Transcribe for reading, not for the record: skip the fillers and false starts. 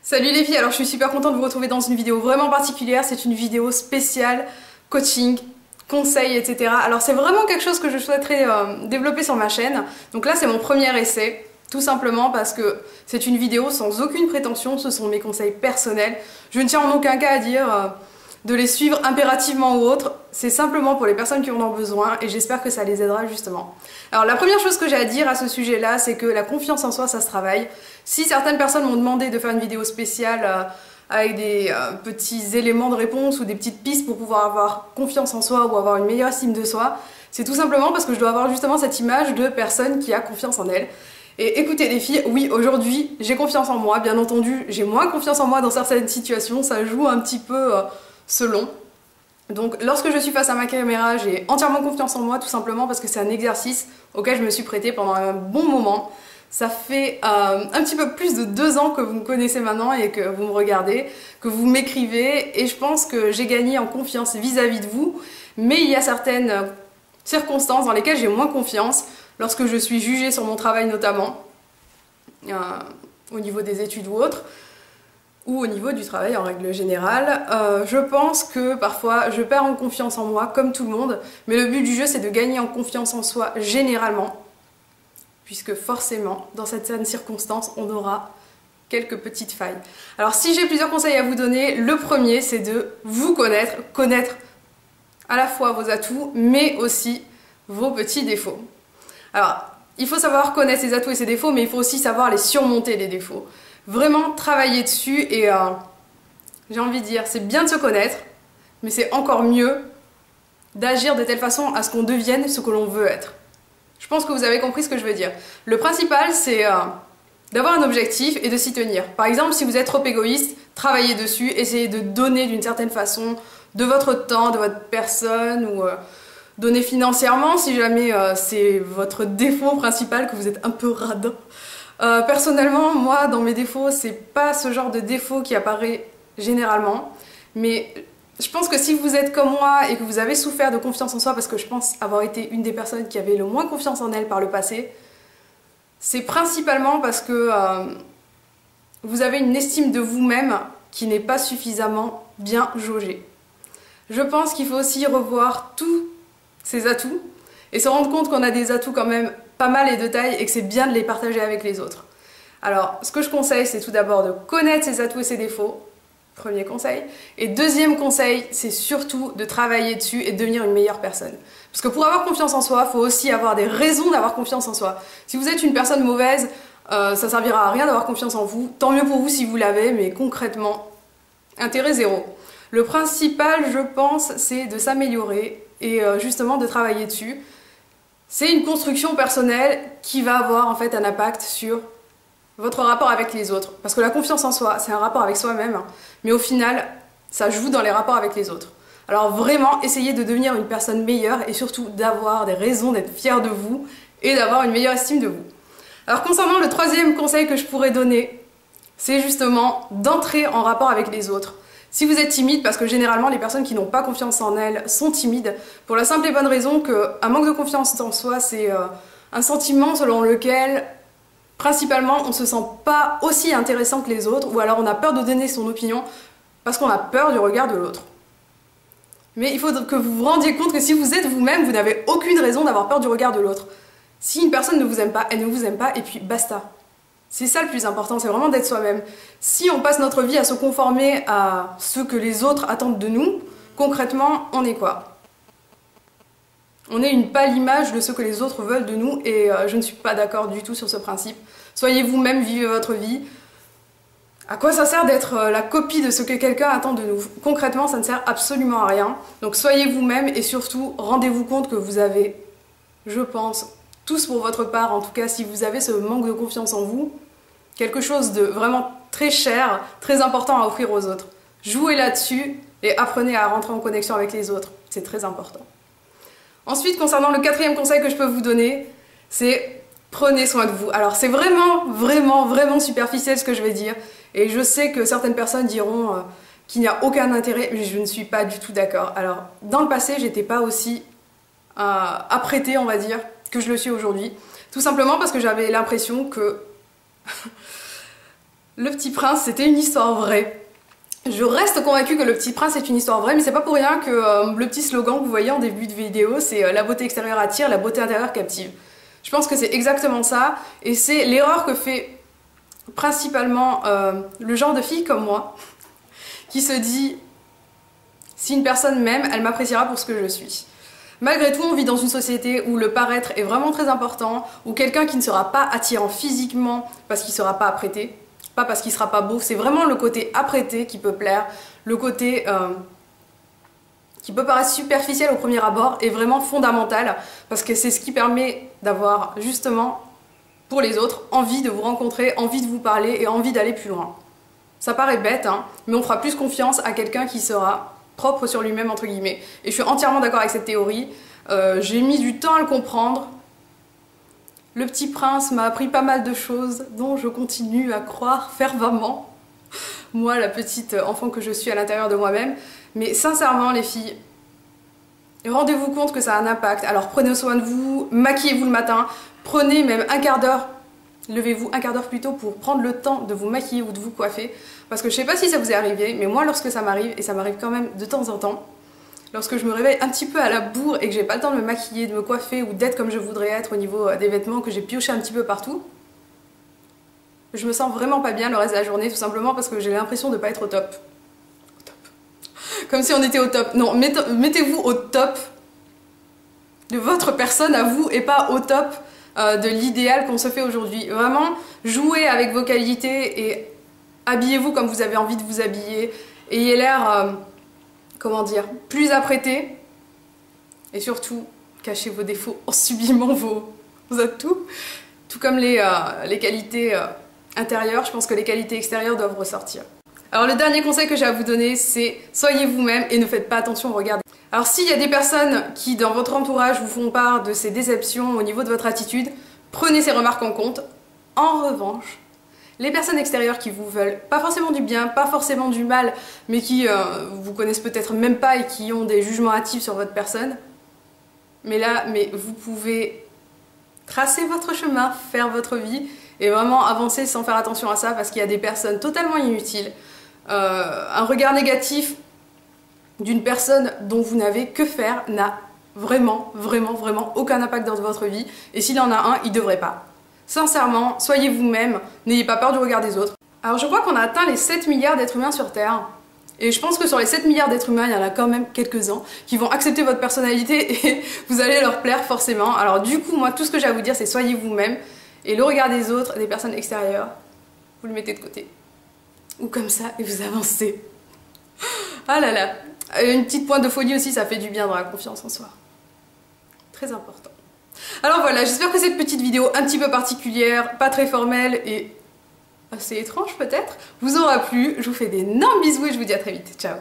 Salut les filles, alors je suis super contente de vous retrouver dans une vidéo vraiment particulière. C'est une vidéo spéciale coaching, conseils, etc. Alors c'est vraiment quelque chose que je souhaiterais développer sur ma chaîne. Donc là c'est mon premier essai, tout simplement parce que c'est une vidéo sans aucune prétention, ce sont mes conseils personnels. Je ne tiens en aucun cas à dire de les suivre impérativement ou autre, c'est simplement pour les personnes qui en ont besoin et j'espère que ça les aidera justement. Alors la première chose que j'ai à dire à ce sujet-là, c'est que la confiance en soi, ça se travaille. Si certaines personnes m'ont demandé de faire une vidéo spéciale avec des petits éléments de réponse ou des petites pistes pour pouvoir avoir confiance en soi ou avoir une meilleure estime de soi, c'est tout simplement parce que je dois avoir justement cette image de personne qui a confiance en elle. Et écoutez les filles, oui aujourd'hui j'ai confiance en moi, bien entendu j'ai moins confiance en moi dans certaines situations, ça joue un petit peu selon. Donc lorsque je suis face à ma caméra, j'ai entièrement confiance en moi tout simplement parce que c'est un exercice auquel je me suis prêtée pendant un bon moment. Ça fait un petit peu plus de 2 ans que vous me connaissez maintenant et que vous me regardez, que vous m'écrivez et je pense que j'ai gagné en confiance vis-à-vis de vous, mais il y a certaines circonstances dans lesquelles j'ai moins confiance, lorsque je suis jugée sur mon travail notamment, au niveau des études ou autres, ou au niveau du travail en règle générale. Je pense que parfois je perds en confiance en moi comme tout le monde, mais le but du jeu c'est de gagner en confiance en soi généralement, puisque forcément dans certaines circonstances on aura quelques petites failles. Alors si j'ai plusieurs conseils à vous donner, le premier c'est de vous connaître à la fois vos atouts mais aussi vos petits défauts. Alors il faut savoir connaître ses atouts et ses défauts, mais il faut aussi savoir les surmonter les défauts. Vraiment travailler dessus et j'ai envie de dire, c'est bien de se connaître, mais c'est encore mieux d'agir de telle façon à ce qu'on devienne ce que l'on veut être. Je pense que vous avez compris ce que je veux dire. Le principal, c'est d'avoir un objectif et de s'y tenir. Par exemple, si vous êtes trop égoïste, travaillez dessus, essayez de donner d'une certaine façon de votre temps, de votre personne, ou donner financièrement si jamais c'est votre défaut principal, que vous êtes un peu radin. Personnellement, moi, dans mes défauts, c'est pas ce genre de défaut qui apparaît généralement, mais je pense que si vous êtes comme moi et que vous avez souffert de confiance en soi, parce que je pense avoir été une des personnes qui avait le moins confiance en elle par le passé, c'est principalement parce que vous avez une estime de vous-même qui n'est pas suffisamment bien jaugée. Je pense qu'il faut aussi revoir tous ces atouts et se rendre compte qu'on a des atouts quand même pas mal et de taille et que c'est bien de les partager avec les autres. Alors, ce que je conseille, c'est tout d'abord de connaître ses atouts et ses défauts, premier conseil. Et deuxième conseil, c'est surtout de travailler dessus et de devenir une meilleure personne. Parce que pour avoir confiance en soi, il faut aussi avoir des raisons d'avoir confiance en soi. Si vous êtes une personne mauvaise, ça servira à rien d'avoir confiance en vous. Tant mieux pour vous si vous l'avez, mais concrètement, intérêt zéro. Le principal, je pense, c'est de s'améliorer et justement de travailler dessus. C'est une construction personnelle qui va avoir en fait un impact sur votre rapport avec les autres. Parce que la confiance en soi, c'est un rapport avec soi-même, mais au final, ça joue dans les rapports avec les autres. Alors vraiment, essayez de devenir une personne meilleure et surtout d'avoir des raisons d'être fier de vous et d'avoir une meilleure estime de vous. Alors concernant le troisième conseil que je pourrais donner, c'est justement d'entrer en rapport avec les autres. Si vous êtes timide, parce que généralement les personnes qui n'ont pas confiance en elles sont timides, pour la simple et bonne raison qu'un manque de confiance en soi, c'est un sentiment selon lequel, principalement, on ne se sent pas aussi intéressant que les autres, ou alors on a peur de donner son opinion parce qu'on a peur du regard de l'autre. Mais il faut que vous vous rendiez compte que si vous êtes vous-même, vous n'avez aucune raison d'avoir peur du regard de l'autre. Si une personne ne vous aime pas, elle ne vous aime pas, et puis basta. C'est ça le plus important, c'est vraiment d'être soi-même. Si on passe notre vie à se conformer à ce que les autres attendent de nous, concrètement, on est quoi? On est une pâle image de ce que les autres veulent de nous et je ne suis pas d'accord du tout sur ce principe. Soyez vous-même, vivez votre vie. À quoi ça sert d'être la copie de ce que quelqu'un attend de nous? Concrètement, ça ne sert absolument à rien. Donc soyez vous-même et surtout, rendez-vous compte que vous avez, je pense, tous pour votre part, en tout cas si vous avez ce manque de confiance en vous, quelque chose de vraiment très cher, très important à offrir aux autres. Jouez là-dessus et apprenez à rentrer en connexion avec les autres, c'est très important. Ensuite, concernant le quatrième conseil que je peux vous donner, c'est prenez soin de vous. Alors c'est vraiment superficiel ce que je vais dire, et je sais que certaines personnes diront qu'il n'y a aucun intérêt, mais je ne suis pas du tout d'accord. Alors dans le passé, j'étais pas aussi apprêtée, on va dire, que je le suis aujourd'hui, tout simplement parce que j'avais l'impression que Le Petit Prince, c'était une histoire vraie. Je reste convaincue que Le Petit Prince est une histoire vraie, mais c'est pas pour rien que le petit slogan que vous voyez en début de vidéo, c'est la beauté extérieure attire, la beauté intérieure captive. Je pense que c'est exactement ça, et c'est l'erreur que fait principalement le genre de fille comme moi, qui se dit si une personne m'aime, elle m'appréciera pour ce que je suis. Malgré tout, on vit dans une société où le paraître est vraiment très important, où quelqu'un qui ne sera pas attirant physiquement parce qu'il ne sera pas apprêté, pas parce qu'il ne sera pas beau, c'est vraiment le côté apprêté qui peut plaire, le côté qui peut paraître superficiel au premier abord est vraiment fondamental parce que c'est ce qui permet d'avoir justement pour les autres envie de vous rencontrer, envie de vous parler et envie d'aller plus loin. Ça paraît bête, hein, mais on fera plus confiance à quelqu'un qui sera propre sur lui-même entre guillemets. Et je suis entièrement d'accord avec cette théorie. J'ai mis du temps à le comprendre. Le Petit Prince m'a appris pas mal de choses dont je continue à croire fervemment. Moi, la petite enfant que je suis à l'intérieur de moi-même. Mais sincèrement, les filles, rendez-vous compte que ça a un impact. Alors prenez soin de vous, maquillez-vous le matin, prenez même un quart d'heure. Levez-vous un quart d'heure plus tôt pour prendre le temps de vous maquiller ou de vous coiffer. Parce que je sais pas si ça vous est arrivé, mais moi lorsque ça m'arrive, et ça m'arrive quand même de temps en temps, lorsque je me réveille un petit peu à la bourre et que j'ai pas le temps de me maquiller, de me coiffer ou d'être comme je voudrais être au niveau des vêtements, que j'ai pioché un petit peu partout, je me sens vraiment pas bien le reste de la journée, tout simplement parce que j'ai l'impression de pas être au top. Comme si on était au top. Non, mettez-vous au top de votre personne à vous et pas au top de l'idéal qu'on se fait aujourd'hui. Vraiment, jouez avec vos qualités et habillez-vous comme vous avez envie de vous habiller. Ayez l'air, comment dire, plus apprêté. Et surtout, cachez vos défauts en sublimant vos atouts. Tout comme les qualités intérieures, je pense que les qualités extérieures doivent ressortir. Alors le dernier conseil que j'ai à vous donner, c'est soyez vous-même et ne faites pas attention au regard. Alors s'il y a des personnes qui dans votre entourage vous font part de ces déceptions au niveau de votre attitude, prenez ces remarques en compte. En revanche, les personnes extérieures qui vous veulent pas forcément du bien, pas forcément du mal, mais qui vous connaissent peut-être même pas et qui ont des jugements hâtifs sur votre personne, mais vous pouvez tracer votre chemin, faire votre vie et vraiment avancer sans faire attention à ça parce qu'il y a des personnes totalement inutiles. Un regard négatif d'une personne dont vous n'avez que faire n'a vraiment aucun impact dans votre vie et s'il en a un, il devrait pas. Sincèrement, soyez vous-même, n'ayez pas peur du regard des autres. Alors je crois qu'on a atteint les 7 milliards d'êtres humains sur Terre et je pense que sur les 7 milliards d'êtres humains, il y en a quand même quelques-uns qui vont accepter votre personnalité et vous allez leur plaire forcément. Alors du coup, moi tout ce que j'ai à vous dire c'est soyez vous-même et le regard des autres, des personnes extérieures, vous le mettez de côté. Ou comme ça et vous avancez. Ah là là. Une petite pointe de folie aussi, ça fait du bien dans la confiance en soi. Très important. Alors voilà, j'espère que cette petite vidéo un petit peu particulière, pas très formelle et assez étrange peut-être, vous aura plu. Je vous fais d'énormes bisous et je vous dis à très vite. Ciao.